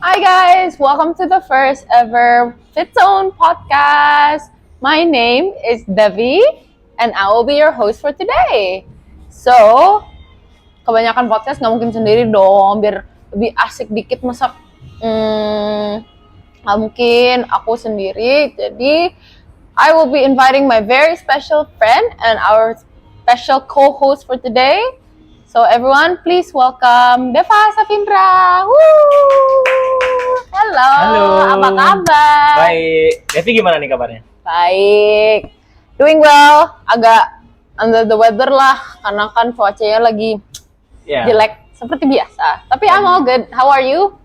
Hi guys, welcome to the first ever Fit Zone podcast. My name is Devi and I will be your host for today. So, kebanyakan podcast nggak mungkin sendiri dong, biar lebih asik dikit masa nggak mungkin aku sendiri. Jadi, I will be inviting my very special friend and our special co-host for today. So everyone, please welcome Deva Safindra. Woo! Hello, apa kabar? Baik, Devi gimana nih kabarnya? Baik, doing well. Agak under the weather lah, karena kan cuacanya lagi jelek seperti biasa. Tapi I'm all good. How are you?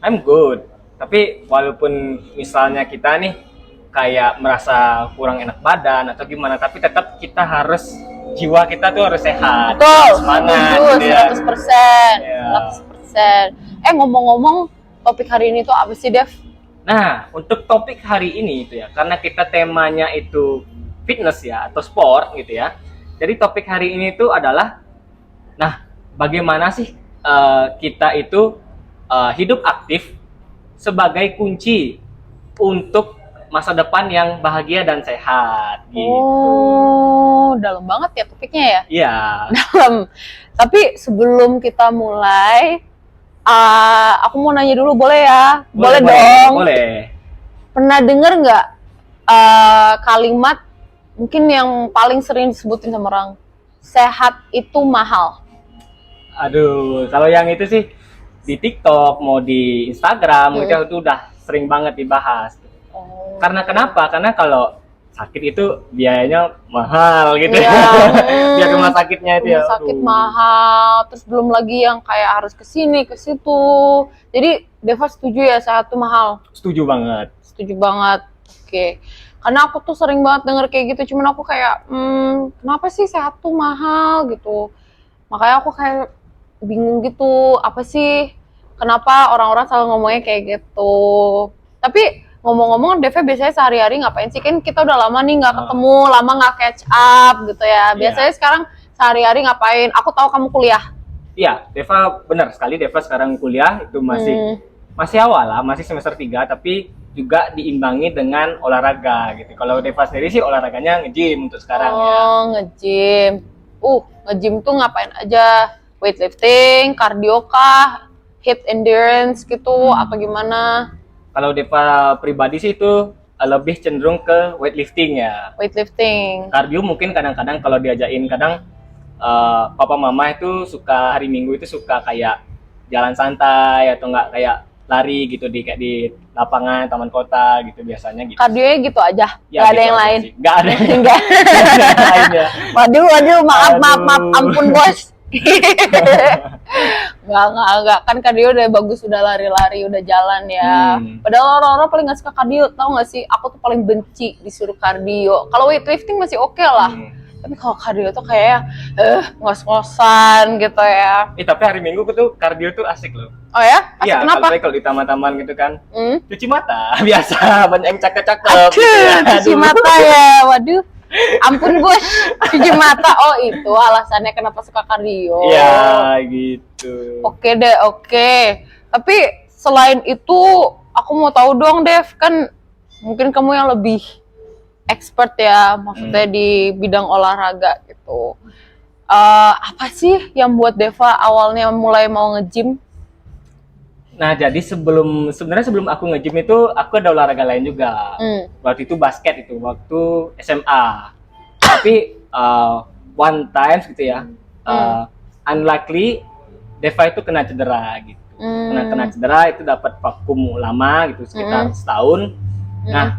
I'm good. Tapi walaupun misalnya kita nih kayak merasa kurang enak badan atau gimana, tapi tetap kita harus jiwa kita tuh harus sehat, Betul, semangat, gitu 100%, ya. 100%. Ngomong-ngomong, topik hari ini tuh apa sih, Dev? Nah, untuk topik hari ini itu ya, karena kita temanya itu fitness ya atau sport gitu ya. Jadi topik hari ini tuh adalah, nah, bagaimana sih kita itu hidup aktif sebagai kunci untuk masa depan yang bahagia dan sehat gitu. Oh, dalam banget ya topiknya ya? Iya. Dalam. Tapi sebelum kita mulai, aku mau nanya dulu, boleh ya? Boleh dong. Boleh. Pernah denger nggak kalimat mungkin yang paling sering disebutin sama orang? Sehat itu mahal. Aduh, kalau yang itu sih di TikTok, mau di Instagram, itu udah sering banget dibahas. Oh. Karena kenapa? Karena kalau sakit itu biayanya mahal gitu Iya. Biar rumah sakitnya itu Rumah sakit mahal, terus belum lagi yang kayak harus ke sini ke situ. Jadi Deva setuju ya sehat tuh mahal? Setuju banget. Setuju banget. Oke. Karena aku tuh sering banget denger kayak gitu, cuman aku kayak kenapa sih sehat tuh mahal gitu. Makanya aku kayak bingung gitu, apa sih kenapa orang-orang selalu ngomongnya kayak gitu. Tapi ngomong-ngomong, Deva biasanya sehari-hari ngapain sih? Kan kita udah lama nih nggak ketemu, lama nggak catch up gitu ya. Biasanya sekarang sehari-hari ngapain? Aku tahu kamu kuliah. Iya, Deva benar sekali. Deva sekarang kuliah itu masih awal lah, masih semester 3, tapi juga diimbangi dengan olahraga gitu. Kalau Deva sendiri sih olahraganya nge-gym untuk sekarang ya. Oh, nge-gym. Nge-gym tuh ngapain aja? Weightlifting, cardio kah? Hit endurance gitu, apa gimana? Kalau Deva pribadi sih itu lebih cenderung ke weightlifting ya. Weightlifting. Kardio mungkin kadang-kadang kalau diajain, kadang papa mama itu suka hari Minggu itu suka kayak jalan santai atau enggak kayak lari gitu kayak di lapangan taman kota gitu biasanya gitu. Kardionya gitu aja, Ya, nggak gitu ada yang lain. Nggak ada yang Nggak. lain ya. Waduh, maaf, ampun bos. Nggak, kan kardio udah bagus, udah lari-lari, udah jalan ya. Padahal orang-orang paling nggak suka kardio, tau nggak sih? Aku tuh paling benci disuruh kardio. Kalau weightlifting masih oke lah, tapi kalau kardio tuh kayak ngos-ngosan gitu ya. Tapi hari Minggu tuh kardio tuh asik loh. Oh ya? Iya, Kenapa? kalau di taman-taman gitu kan, cuci mata biasa, banyak yang cakep-cakep. Cuci mata ya, waduh. Ampun bos, cuci mata. Oh itu alasannya kenapa suka kardio. Iya gitu. Oke deh, oke. Tapi selain itu, aku mau tahu dong Dev, kan mungkin kamu yang lebih expert ya, maksudnya di bidang olahraga gitu. Apa sih yang buat Deva awalnya mulai mau nge-gym? Nah, jadi sebenarnya sebelum aku nge-gym itu aku ada olahraga lain juga. Waktu itu basket itu, waktu SMA. Tapi one time gitu ya, unluckily Deva itu kena cedera gitu. Kena cedera itu dapat vakum lama gitu sekitar setahun. Nah,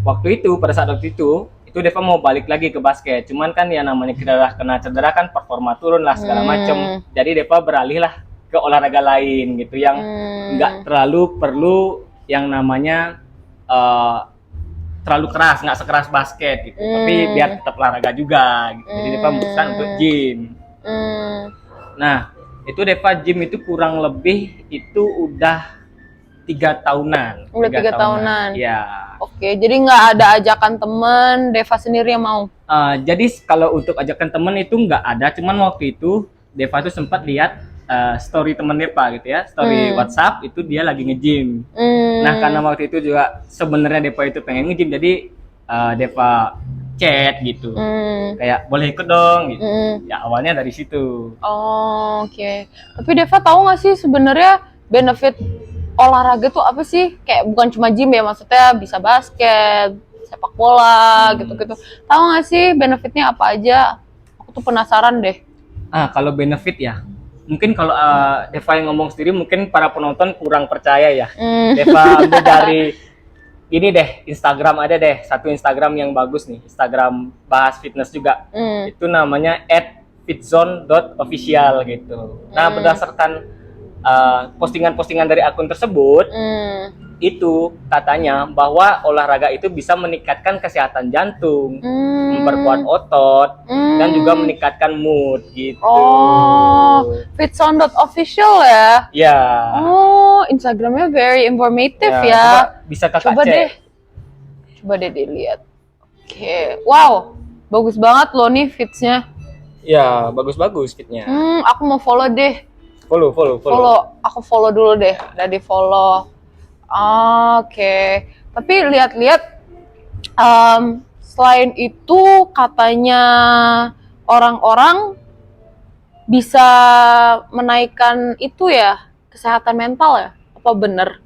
pada saat waktu itu Deva mau balik lagi ke basket. Cuman kan ya namanya kita kena cedera kan performa turun lah segala macem. Jadi Deva beralih lah ke olahraga lain gitu yang nggak terlalu perlu yang namanya terlalu keras, nggak sekeras basket gitu, tapi biar tetap olahraga juga gitu. Jadi Deva memutuskan untuk gym. Nah, itu Deva gym itu kurang lebih itu udah 3 tahunan. Udah 3 tahunan. Ya. Oke, jadi nggak ada ajakan temen, Deva sendiri yang mau? Jadi kalau untuk ajakan temen itu nggak ada, cuman waktu itu Deva tuh sempat lihat story temen Deva gitu ya, story WhatsApp itu dia lagi nge-gym. Nah karena waktu itu juga sebenarnya Deva itu pengen nge-gym, jadi Deva chat gitu, kayak boleh ikut dong gitu. Ya awalnya dari situ. Oh, oke. Tapi Deva tahu nggak sih sebenarnya benefit olahraga tuh apa sih? Kayak bukan cuma gym ya, maksudnya bisa basket, sepak bola, gitu-gitu. Tahu nggak sih benefitnya apa aja? Aku tuh penasaran deh. Kalau benefit ya, mungkin kalau Deva yang ngomong sendiri, mungkin para penonton kurang percaya ya. Deva ambil dari ini deh, Instagram ada deh, satu Instagram yang bagus nih, Instagram bahas fitness juga. Itu namanya @fitzone.official gitu. Nah, berdasarkan postingan-postingan dari akun tersebut, itu katanya bahwa olahraga itu bisa meningkatkan kesehatan jantung, memperkuat otot, dan juga meningkatkan mood gitu. Oh, fitzone.official ya? Ya. Oh, Instagramnya very informative ya. Coba bisa kakak cek. Coba deh dilihat. Oke, wow, bagus banget loh nih fitsnya. Ya, bagus-bagus fitnya. Aku mau follow deh. Follow. Aku follow dulu deh. Udah di follow. Oke. Tapi lihat-lihat, selain itu katanya orang-orang bisa menaikkan itu ya, kesehatan mental ya? Apa bener?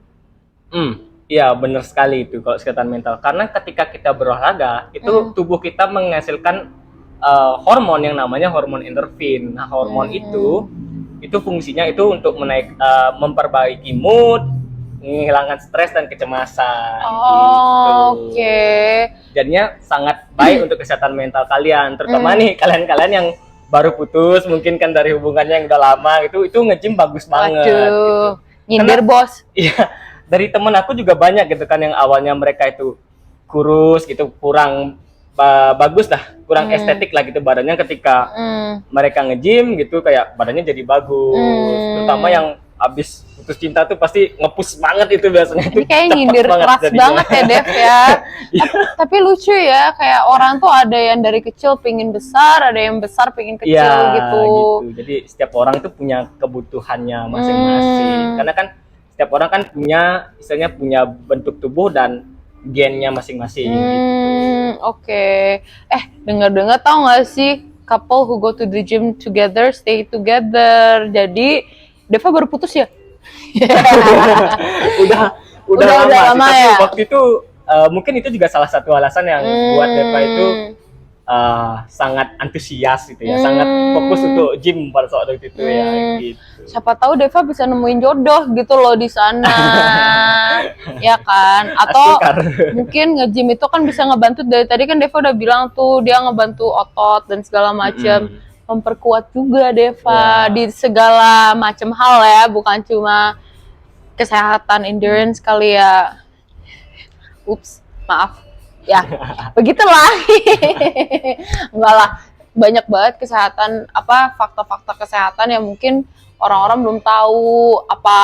Iya benar sekali itu kalau kesehatan mental. Karena ketika kita berolahraga, itu tubuh kita menghasilkan hormon yang namanya hormon endorfin. Nah hormon itu fungsinya itu untuk memperbaiki mood, menghilangkan stres dan kecemasan. Oke. Jadinya sangat baik untuk kesehatan mental kalian, terutama nih kalian-kalian yang baru putus, mungkin kan dari hubungannya yang udah lama itu nge-gym bagus banget. Waduh, gitu. Nyindir bos. Iya, dari temen aku juga banyak gitu kan yang awalnya mereka itu kurus gitu, kurang bagus lah, kurang estetik lah gitu badannya, ketika mereka nge-gym gitu kayak badannya jadi bagus. Terutama yang abis putus cinta tuh pasti nge-push banget itu biasanya. Ini kayak nyindir keras banget ya Dev ya. Tapi lucu ya, kayak orang tuh ada yang dari kecil pingin besar, ada yang besar pingin kecil gitu. Jadi setiap orang tuh punya kebutuhannya masing-masing. Karena kan setiap orang kan punya, istilahnya punya bentuk tubuh dan gennya masing-masing. Oke. Dengar-dengar tau gak sih, couple who go to the gym together stay together. Jadi Deva baru putus ya? udah lama sih. Ya. Tapi waktu itu mungkin itu juga salah satu alasan yang buat Deva itu sangat antusias gitu ya, sangat fokus untuk gym pada saat itu ya. Gitu. Siapa tahu Deva bisa nemuin jodoh gitu loh di sana, ya kan? Atau mungkin nge-gym itu kan bisa ngebantu, dari tadi kan Deva udah bilang tuh dia ngebantu otot dan segala macam. Memperkuat juga Deva di segala macam hal ya, bukan cuma kesehatan endurance kali ya. Ups, maaf ya, begitulah. Enggak lah, banyak banget kesehatan, fakta-fakta kesehatan yang mungkin orang-orang belum tahu. Apa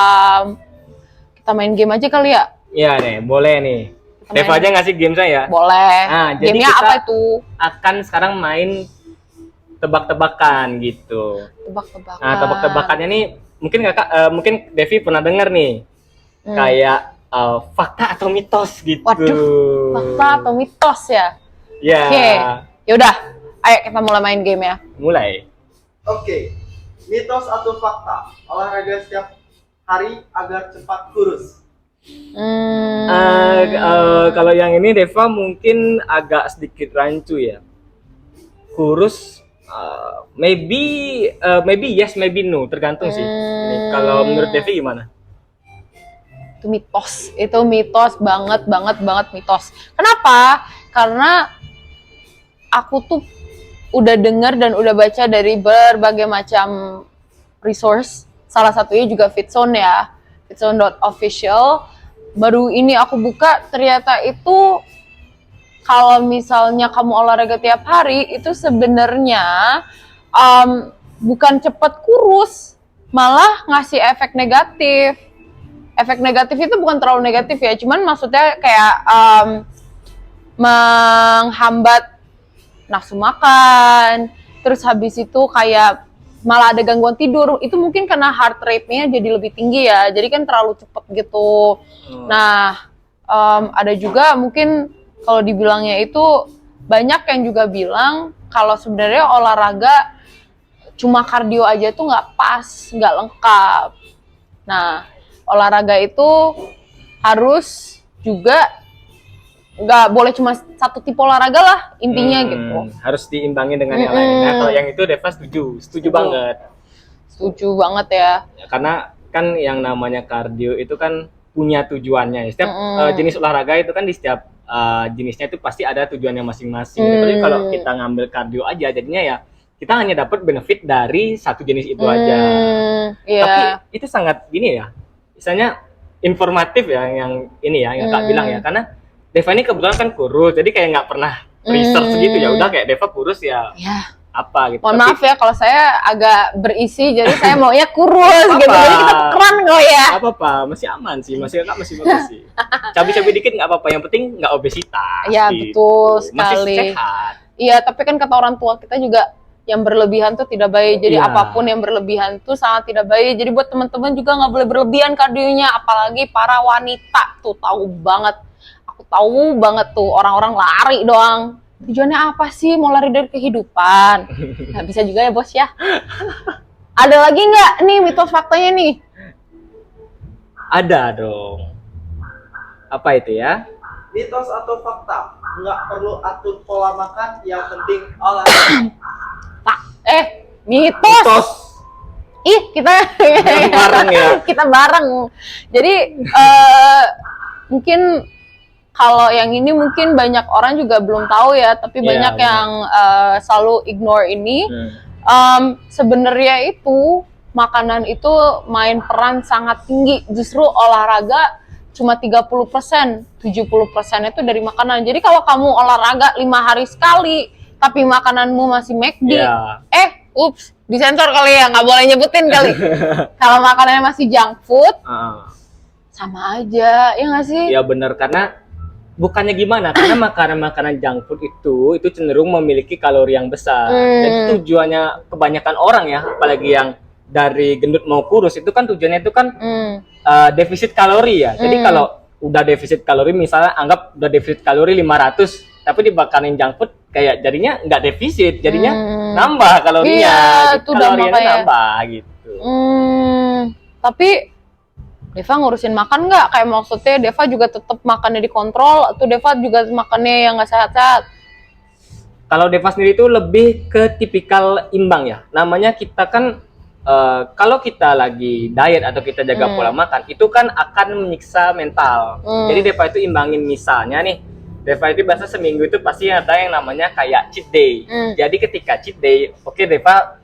kita main game aja kali ya? Iya nih, boleh nih. Deva aja ngasih game saya. Boleh. Nah, jadi gamenya kita apa itu? Akan sekarang main tebak-tebakan gitu. Tebak-tebakan. Nah, tebak-tebakannya nih mungkin Devi pernah dengar nih. Kayak fakta atau mitos gitu. Waduh, fakta atau mitos ya? Ya. Oke. Yaudah, ayo kita mulai main game ya. Mulai. Oke. Mitos atau fakta? Olahraga setiap hari agar cepat kurus. Kalau yang ini Deva mungkin agak sedikit rancu ya. Kurus maybe yes, maybe no, tergantung sih. Kalau menurut Devi gimana? Itu mitos banget mitos. Kenapa? Karena aku tuh udah dengar dan udah baca dari berbagai macam resource. Salah satunya juga Fitzone ya, fitzone.official. Baru ini aku buka, ternyata itu kalau misalnya kamu olahraga tiap hari itu sebenarnya bukan cepat kurus, malah ngasih efek negatif. Efek negatif itu bukan terlalu negatif ya, cuman maksudnya kayak menghambat nafsu makan, terus habis itu kayak malah ada gangguan tidur. Itu mungkin karena heart rate-nya jadi lebih tinggi ya. Jadi kan terlalu cepet gitu. Nah, ada juga mungkin kalau dibilangnya itu banyak yang juga bilang kalau sebenarnya olahraga cuma kardio aja tuh nggak pas, nggak lengkap. Nah, olahraga itu harus juga nggak boleh cuma satu tipe olahraga lah intinya gitu. Harus diimbangi dengan yang lain. Nah, kalau yang itu Deva setuju banget. Setuju banget ya. Ya, karena kan yang namanya kardio itu kan punya tujuannya. Setiap jenis olahraga itu kan di setiap jenisnya itu pasti ada tujuannya masing-masing. Tapi kalau kita ngambil kardio aja, jadinya ya kita hanya dapat benefit dari satu jenis itu aja. Iya. Tapi itu sangat gini ya, misalnya informatif ya yang ini ya, yang Kak bilang ya, karena Deva ini kebetulan kan kurus, jadi kayak nggak pernah research gitu ya, udah kayak Deva kurus ya. Apa gitu. Mohon maaf ya kalau saya agak berisi, jadi saya maunya kurus gitu. Jadi kita tukeran kok ya. Gak apa-apa, masih aman sih, masih bagus sih. Cabai-cabai dikit nggak apa-apa, yang penting nggak obesitas. Ya gitu. betul sekali. Masih sehat. Iya, tapi kan kata orang tua kita juga yang berlebihan tuh tidak baik. Jadi Iya. apapun yang berlebihan tuh sangat tidak baik. Jadi buat teman-teman juga nggak boleh berlebihan kardionya, apalagi para wanita tuh tahu banget. Aku tahu banget tuh orang-orang lari doang. Tujuannya apa sih? Mau lari dari kehidupan? Nggak bisa juga ya bos ya. Ada lagi nggak nih mitos faktanya nih? Ada dong. Apa itu ya? Mitos atau fakta? Nggak perlu atur pola makan, yang penting olahraga. Mitos. Ih, kita bareng ya. Kita bareng. Jadi mungkin kalau yang ini mungkin banyak orang juga belum tahu ya, tapi banyak yang selalu ignore ini. Sebenarnya itu makanan itu main peran sangat tinggi. Justru olahraga cuma 30%, 70% itu dari makanan. Jadi kalau kamu olahraga 5 hari sekali, tapi makananmu masih McD, disensor kali ya, nggak boleh nyebutin kali. Kalau makanannya masih junk food, sama aja, ya nggak sih? Ya benar, karena bukannya gimana, karena makanan-makanan junk food itu cenderung memiliki kalori yang besar. Jadi tujuannya kebanyakan orang ya, apalagi yang dari gendut mau kurus, itu kan tujuannya itu kan defisit kalori ya. Jadi kalau udah defisit kalori, misalnya anggap udah defisit kalori 500, tapi dibakarin junk food, kayak jadinya nggak defisit, jadinya nambah kalorinya. Iya, itu kalorinya nambah gitu. Tapi Deva ngurusin makan nggak? Kayak maksudnya Deva juga tetap makannya dikontrol, atau Deva juga makannya yang nggak sehat-sehat? Kalau Deva sendiri itu lebih ke tipikal imbang ya. Namanya kita kan kalau kita lagi diet atau kita jaga pola makan, itu kan akan menyiksa mental. Jadi Deva itu imbangin, misalnya nih, Deva itu biasa seminggu itu pasti ada yang namanya kayak cheat day. Jadi ketika cheat day, oke, Deva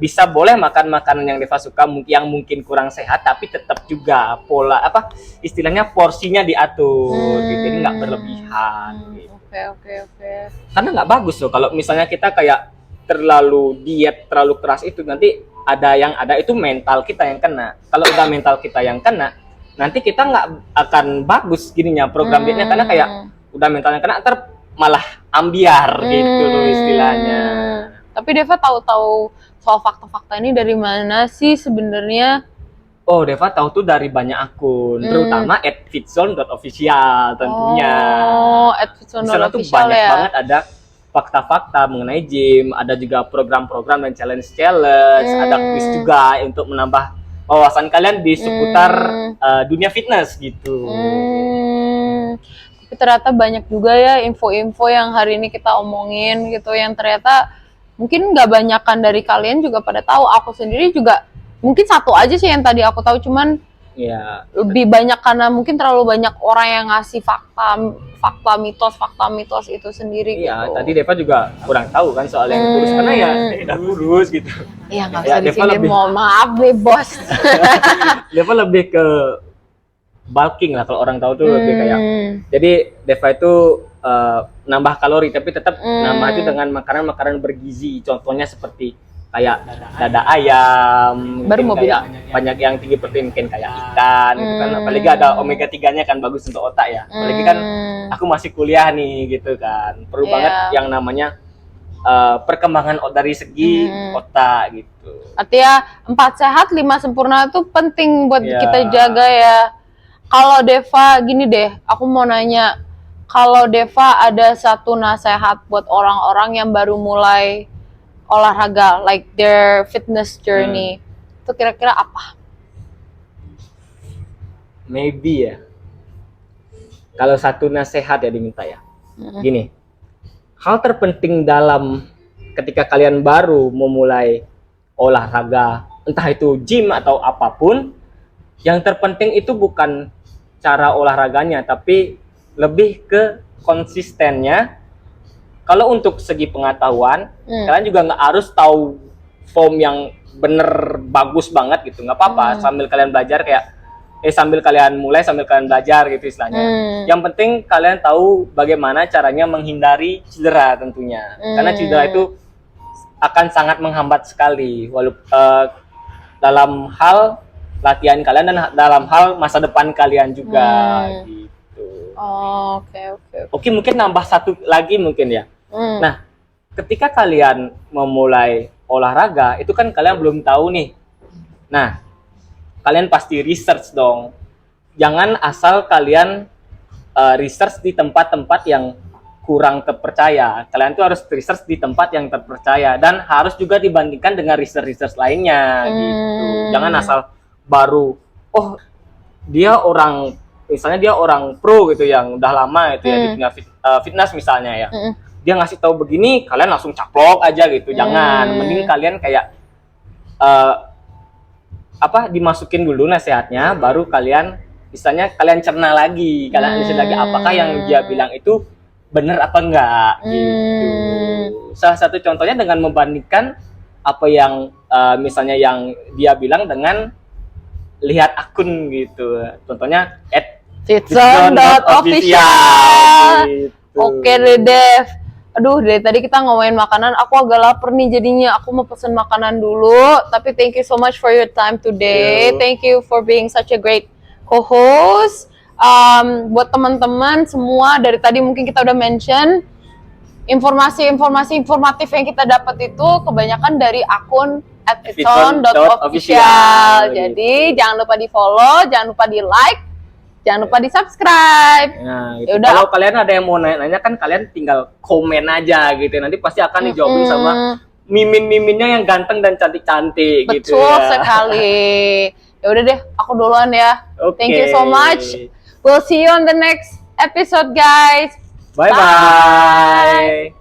bisa boleh makan makanan yang Deva suka, yang mungkin kurang sehat, tapi tetap juga pola istilahnya porsinya diatur, gitu. Jadi nggak berlebihan. Gitu. Oke. Karena nggak bagus loh kalau misalnya kita kayak terlalu diet, terlalu keras, itu nanti ada itu mental kita yang kena. Kalau udah mental kita yang kena, nanti kita nggak akan bagus gininya program dietnya, karena kayak udah mentalnya kena, ntar malah ambiar gitu loh istilahnya. Tapi Deva tahu-tahu soal fakta-fakta ini dari mana sih sebenarnya? Oh, Deva tahu tuh dari banyak akun, terutama @fitzone.official tentunya. Oh, Di sana tuh @fitzone.official banyak ya. banget ada fakta-fakta mengenai gym, ada juga program-program dan challenge-challenge, ada quiz juga untuk menambah wawasan kalian di seputar dunia fitness gitu. Tapi ternyata banyak juga ya info-info yang hari ini kita omongin gitu, yang ternyata mungkin nggak banyakan dari kalian juga pada tahu. Aku sendiri juga mungkin satu aja sih yang tadi aku tahu, cuman ya lebih banyak karena mungkin terlalu banyak orang yang ngasih fakta mitos itu sendiri. Iya, gitu. tadi Deva juga kurang tahu kan soal yang kurus, karena ya udah kurus gitu. Iya, nggak Ya, bisa di Deva sini, lebih- mohon maaf deh bos. Deva lebih ke bulking lah, kalau orang tahu tuh lebih kayak. Jadi Deva itu nambah kalori, tapi tetap nambah itu dengan makanan-makanan bergizi. Contohnya seperti kayak dada ayam, Baru mau kayak banyak yang tinggi protein, mungkin kayak ikan gitu kan. Apalagi ada omega 3-nya kan, bagus untuk otak ya. Apalagi kan aku masih kuliah nih gitu kan. Perlu Iya. banget yang namanya perkembangan dari segi otak gitu. Artinya 4 sehat 5 sempurna itu penting buat Ya. kita jaga ya. Kalau Deva gini deh, aku mau nanya, kalau Deva ada satu nasihat buat orang-orang yang baru mulai olahraga, like their fitness journey, itu kira-kira apa? Maybe ya. Kalau satu nasihat ya diminta ya. Gini. Hal terpenting dalam ketika kalian baru memulai olahraga, entah itu gym atau apapun, yang terpenting itu bukan cara olahraganya, tapi lebih ke konsistennya. Kalau untuk segi pengetahuan, kalian juga nggak harus tahu form yang bener bagus banget gitu, nggak apa-apa. Sambil kalian belajar kayak sambil kalian mulai sambil kalian belajar gitu istilahnya. Yang penting kalian tahu bagaimana caranya menghindari cedera tentunya, karena cedera itu akan sangat menghambat sekali, walaupun dalam hal latihan kalian dan dalam hal masa depan kalian juga gitu. Oke, mungkin nambah satu lagi mungkin ya. Nah, ketika kalian memulai olahraga itu kan kalian belum tahu nih. Nah, kalian pasti research dong. Jangan asal kalian research di tempat-tempat yang kurang terpercaya. Kalian tuh harus research di tempat yang terpercaya dan harus juga dibandingkan dengan research lainnya gitu. Jangan asal baru, oh dia orang, misalnya dia orang pro gitu yang udah lama itu ya di dunia fitness misalnya ya. Dia ngasih tahu begini, kalian langsung caplok aja gitu. Jangan, mending kalian kayak dimasukin dulu nasihatnya, baru kalian misalnya kalian cerna lagi, kalian analisa lagi apakah yang dia bilang itu benar apa enggak gitu. Salah satu contohnya dengan membandingkan apa yang misalnya yang dia bilang dengan lihat akun gitu. Contohnya @fitzon.official gitu. Oke deh Dev. Aduh, dari tadi kita ngomongin makanan, aku agak lapar nih jadinya. Aku mau pesen makanan dulu. Tapi thank you so much for your time today. Thank you for being such a great co-host. Buat teman-teman semua, dari tadi mungkin kita udah mention informasi-informasi informatif yang kita dapat itu kebanyakan dari akun @fitzon.official. Jadi jangan lupa di follow, jangan lupa di like, jangan lupa di subscribe. Nah, gitu. Yaudah. Kalau kalian ada yang mau nanya kan kalian tinggal komen aja gitu. Nanti pasti akan dijawabin sama mimin-miminnya yang ganteng dan cantik-cantik gitu. Betul ya. sekali. Ya udah deh, aku duluan ya. Oke. Thank you so much. We'll see you on the next episode, guys. Bye-bye.